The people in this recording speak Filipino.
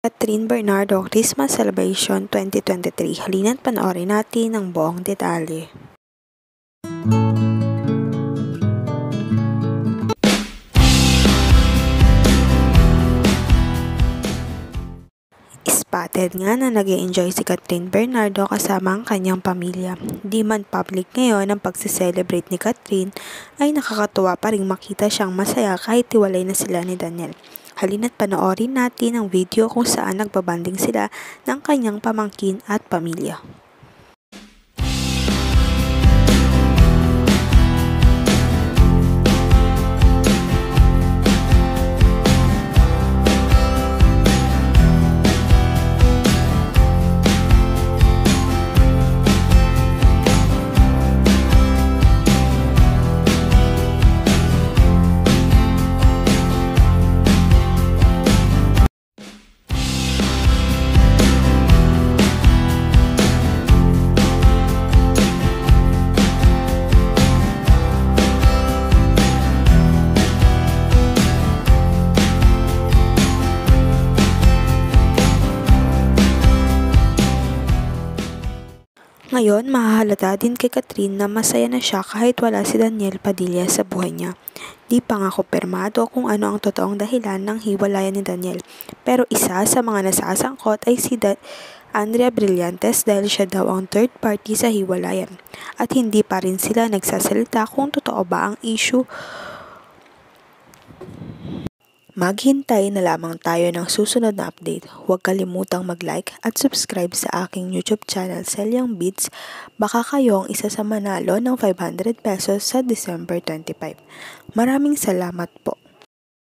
Catherine Bernardo Christmas Celebration 2023. Halina't panoorin natin ang buong detalye. Spotted nga na nag-e-enjoy si Catherine Bernardo kasama ang kanyang pamilya. Di man public ngayon ang pagse-celebrate ni Catherine, ay nakakatuwa pa ring makita siyang masaya kahit hiwalay na sila ni Daniel. Halina't panoorin natin ang video kung saan nagbabanding sila ng kanyang pamangkin at pamilya. Ngayon, mahahalata din kay Catherine na masaya na siya kahit wala si Daniel Padilla sa buhay niya. Di pa nga kumpirmado kung ano ang totoong dahilan ng hiwalayan ni Daniel. Pero isa sa mga nasasangkot ay si Andrea Brillantes dahil siya daw ang third party sa hiwalayan. At hindi pa rin sila nagsasalita kung totoo ba ang issue. Maghintay na lamang tayo ng susunod na update. Huwag kalimutang mag-like at subscribe sa aking YouTube channel, Celiang Beats. Baka kayo ang isa sa manalo ng 500 pesos sa December 25. Maraming salamat po.